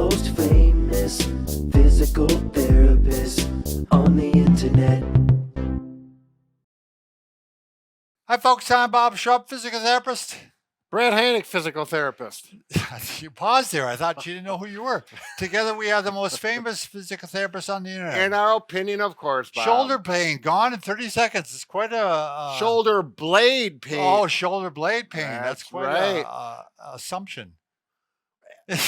most famous physical therapist on the internet. Hi, folks. I'm Bob Schrupp, physical therapist. Brad Heineck, physical therapist. You paused there. I thought you didn't know who you were. Together, we are the most famous physical therapists on the internet. In our opinion, of course, Bob. Shoulder pain gone in 30 seconds. It's quite a shoulder blade pain. Oh, shoulder blade pain. That's quite right. a assumption.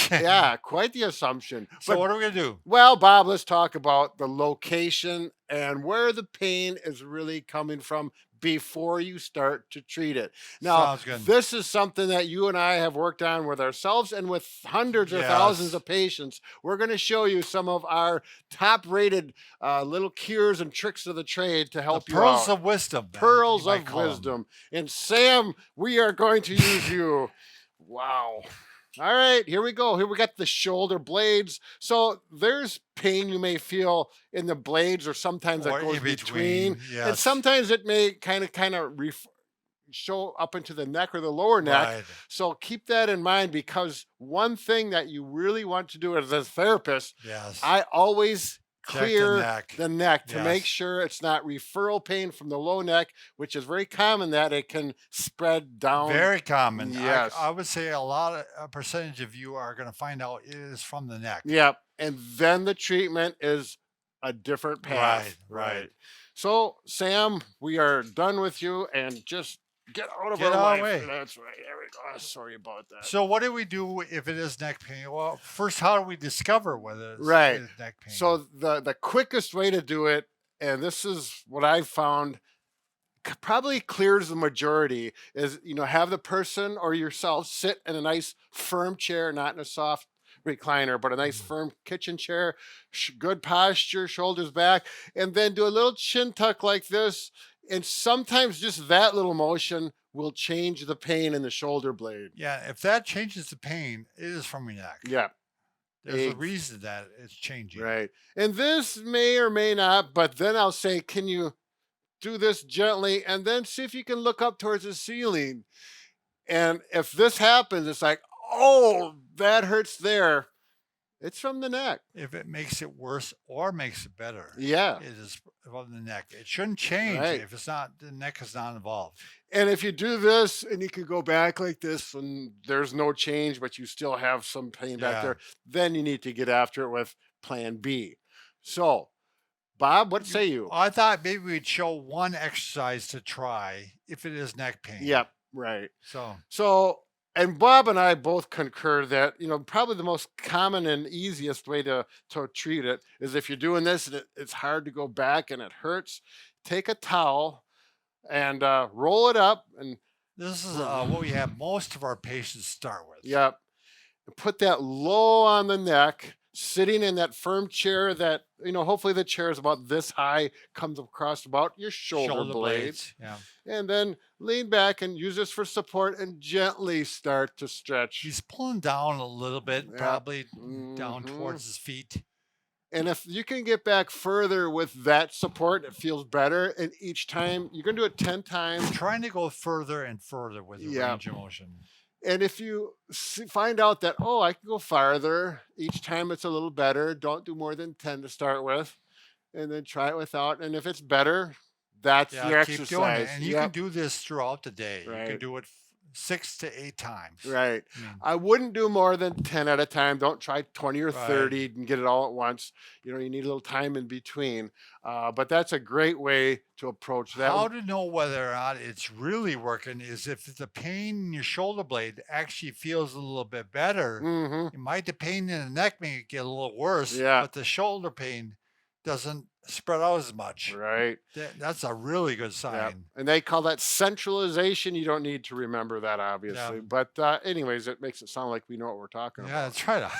Yeah, quite the assumption. So what are we going to do? Well, Bob, let's talk about the location and where the pain is really coming from before you start to treat it. Now, this is something that you and I have worked on with ourselves and with hundreds or thousands of patients. We're going to show you some of our top-rated little cures and tricks of the trade to help you out. Pearls of wisdom. Pearls of wisdom. And Sam, we are going to use you. Wow. All right, here we go. Here we got the shoulder blades. So there's pain you may feel in the blades, or sometimes that goes between. Yes. And sometimes it may kind of show up into the neck or the lower neck. Right. So keep that in mind, because one thing that you really want to do as a therapist, I always clear the neck to make sure it's not referral pain from the low neck, which is very common that it can spread down. Very common. Yes. I would say a percentage of you are going to find out it is from the neck. Yep. And then the treatment is a different path. Right. So, Sam, we are done with you, and just get out of our way. That's right. There we go. Sorry about that. So what do we do if it is neck pain? Well, first, how do we discover whether it's neck pain? So the quickest way to do it, and this is what I've found probably clears the majority, is, have the person or yourself sit in a nice firm chair, not in a soft recliner, but a nice firm kitchen chair, good posture, shoulders back, and then do a little chin tuck like this. And sometimes just that little motion will change the pain in the shoulder blade. Yeah, if that changes the pain, it is from your neck. Yeah. There's a reason that it's changing. Right. And this may or may not, but then I'll say, can you do this gently, and then see if you can look up towards the ceiling. And if this happens, it's like, oh, that hurts there. It's from the neck. If it makes it worse or makes it better, it is from the neck. It shouldn't change if it's not, the neck is not involved. And if you do this and you can go back like this and there's no change, but you still have some pain back there, then you need to get after it with plan B. So, Bob, what say you? I thought maybe we'd show one exercise to try if it is neck pain. Yep, right. So and Bob and I both concur that, probably the most common and easiest way to treat it is, if you're doing this and it's hard to go back and it hurts, take a towel and roll it up. And this is what we have most of our patients start with. Yep. And put that low on the neck, sitting in that firm chair that, hopefully the chair is about this high, comes across about your shoulder blades. Yeah. And then lean back and use this for support and gently start to stretch. He's pulling down a little bit, probably down towards his feet. And if you can get back further with that support, it feels better. And each time, you're going to do it 10 times. Trying to go further and further with the range of motion. And if you find out that, I can go farther, each time it's a little better, don't do more than 10 to start with, and then try it without. And if it's better, that's your exercise. Keep doing it. And you can do this throughout the day. Right. You can do it 6 to 8 times. Right. I wouldn't do more than 10 at a time. Don't try 20 or 30 and get it all at once. You need a little time in between. But that's a great way to approach that. How to know whether or not it's really working is if the pain in your shoulder blade actually feels a little bit better. The pain in the neck may get a little worse, but the shoulder pain doesn't spread out as much. Right. That's a really good sign. Yep. And they call that centralization. You don't need to remember that, obviously. But anyways, it makes it sound like we know what we're talking about. Yeah, that's right.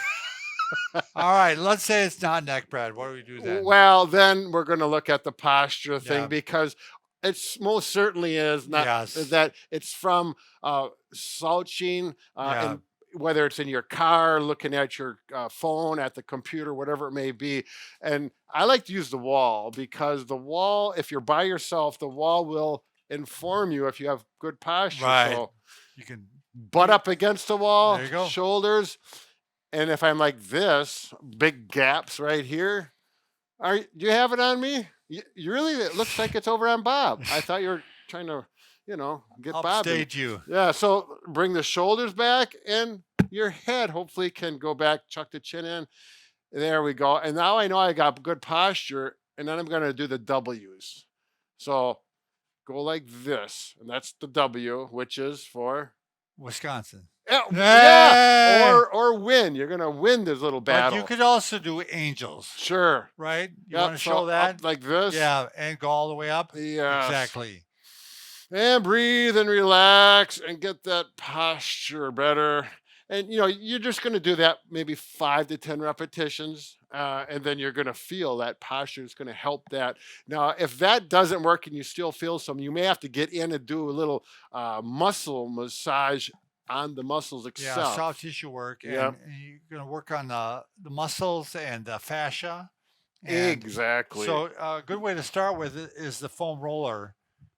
All right, let's say it's not neck, Brad. What do we do then? Well, then we're going to look at the posture thing, because it's most certainly is not that it's from slouching and whether it's in your car, looking at your phone, at the computer, whatever it may be. And I like to use the wall, because the wall, if you're by yourself, the wall will inform you if you have good posture. Right. So you can butt up against the wall, there you go. Shoulders, And if I'm like this, big gaps right here, do you have it on me? You really, it looks like it's over on Bob. I thought you were trying to, get Bob. Upstage you. Yeah, so bring the shoulders back and your head hopefully can go back, chuck the chin in. There we go. And now I know I got good posture, and then I'm going to do the W's. So go like this, and that's the W, which is for Wisconsin. Yeah. Or win. You're going to win this little battle. But you could also do angels. Sure. Right? You want to show that? Like this? Yeah, and go all the way up? Yeah. Exactly. And breathe and relax and get that posture better. And, you're just going to do that maybe 5 to 10 repetitions. And then you're going to feel that posture is going to help that. Now, if that doesn't work and you still feel some, you may have to get in and do a little muscle massage on the muscles itself. Yeah, soft tissue work. And you're going to work on the muscles and the fascia. And exactly. So a good way to start with it is the foam roller.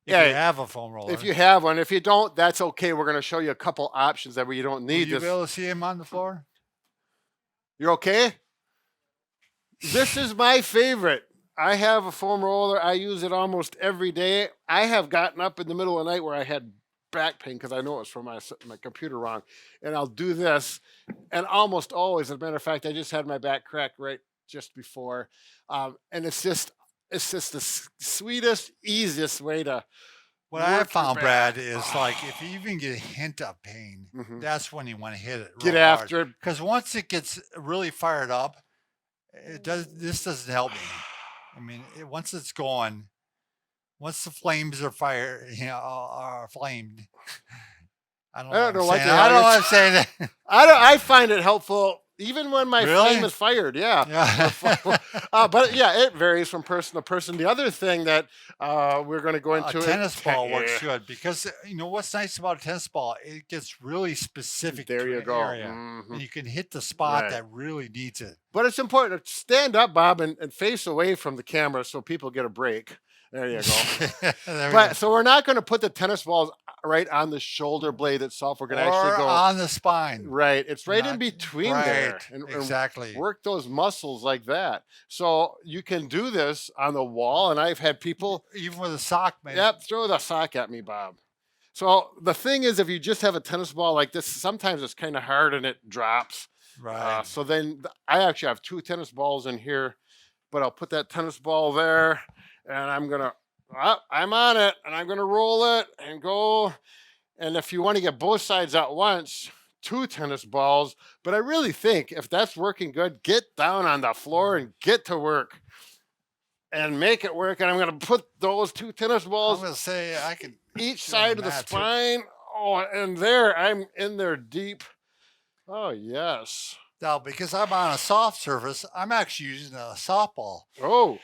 If you have a foam roller. If you have one. If you don't, that's okay. We're going to show you a couple options that you don't need. Will you be able to see him on the floor? You're okay? This is my favorite. I have a foam roller. I use it almost every day. I have gotten up in the middle of the night where I had back pain because I know it's from my computer wrong. And I'll do this. And almost always, as a matter of fact, I just had my back cracked right just before. And it's just the sweetest, easiest way to. What I have found, Brad, is like if you even get a hint of pain, that's when you want to hit it. Get after it. Because once it gets really fired up, this doesn't help me. I mean, once it's going, once the flames are are flamed. I don't know what I'm saying. I find it helpful. Even when my flame is fired, yeah. But yeah, it varies from person to person. The other thing that we're going to go into, a tennis ball works good because what's nice about a tennis ball, it gets really specific. There you go. Area, and you can hit the spot that really needs it. But it's important to stand up, Bob, and face away from the camera so people get a break. There you go. So we're not going to put the tennis balls right on the shoulder blade itself. We're going to actually go on the spine. Right. It's right in between there. Exactly. And work those muscles like that. So you can do this on the wall. And I've had people. Even with a sock, man. Yep. Throw the sock at me, Bob. So the thing is, if you just have a tennis ball like this, sometimes it's kind of hard and it drops. Right. So then I actually have 2 tennis balls in here, but I'll put that tennis ball there. And I'm on it, and I'm going to roll it and go. And if you want to get both sides at once, 2 tennis balls. But I really think if that's working good, get down on the floor and get to work and make it work. And I'm going to put those 2 tennis balls. I'm going to say I can each side of the spine. Oh, and there, I'm in there deep. Oh, yes. Now, because I'm on a soft surface, I'm actually using a softball. Oh.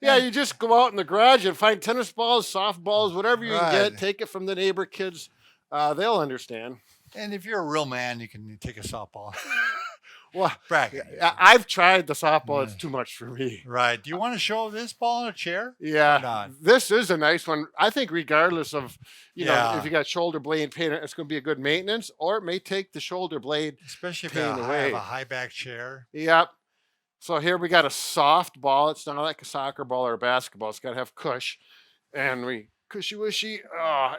Yeah, you just go out in the garage and find tennis balls, softballs, whatever you can get. Take it from the neighbor kids. They'll understand. And if you're a real man, you can take a softball. Well, Brag. I've tried the softball. It's too much for me. Right. Do you want to show this ball in a chair? Yeah. This is a nice one. I think regardless of, if you got shoulder blade pain, it's going to be a good maintenance, or it may take the shoulder blade especially if you have a high back chair. Yep. So here we got a soft ball. It's not like a soccer ball or a basketball. It's got to have cush. And we cushy-wishy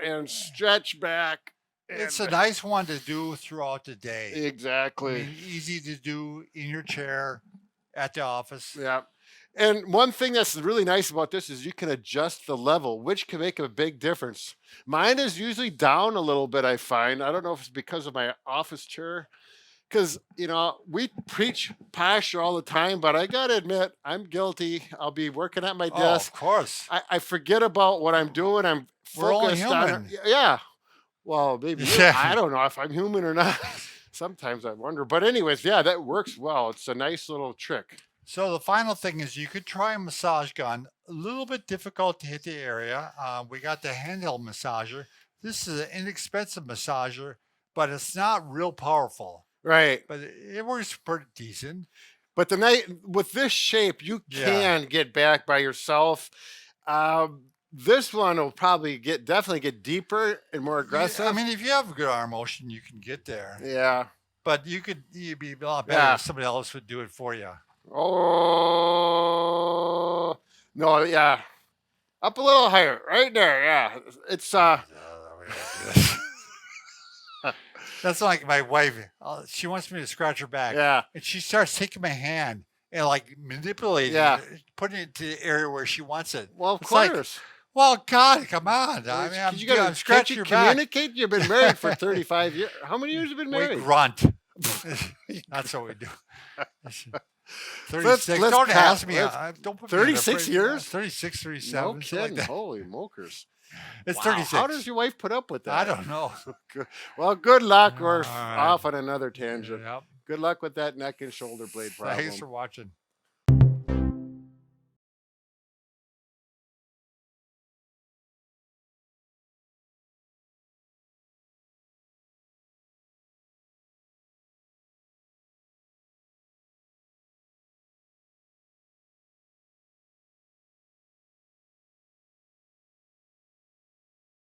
and stretch back. It's a nice one to do throughout the day. Exactly. I mean, easy to do in your chair at the office. Yeah. And one thing that's really nice about this is you can adjust the level, which can make a big difference. Mine is usually down a little bit, I find. I don't know if it's because of my office chair. Because, we preach posture all the time, but I got to admit, I'm guilty. I'll be working at my desk. Of course. I forget about what I'm doing. I'm focused on it. Yeah. Well, maybe I don't know if I'm human or not. Sometimes I wonder. But anyways, yeah, that works well. It's a nice little trick. So the final thing is you could try a massage gun. A little bit difficult to hit the area. We got the handheld massager. This is an inexpensive massager, but it's not real powerful. Right. But it works pretty decent. But with this shape, you can get back by yourself. This one will probably definitely get deeper and more aggressive. I mean, if you have good arm motion, you can get there. Yeah. But you'd be a lot better if somebody else would do it for you. Oh no, yeah. Up a little higher, right there. Yeah, it's That's like my wife. She wants me to scratch her back. Yeah. And she starts taking my hand and like manipulating it, putting it to the area where she wants it. Well, of It's course. like, well, God, come on. I mean, I'm scratching your back. Communicate. You've been married for 35 years. How many years have you been married? We grunt. That's what we do. 36. let's Don't pass. ask me. Don't put 36 me in a years? 36, 37. No something kidding. like that. Holy mokers. It's Wow. 36. How does your wife put up with that? I don't know. Well, good luck. We're All right. off on another tangent. Yep. Good luck with that neck and shoulder blade problem. Thanks for watching.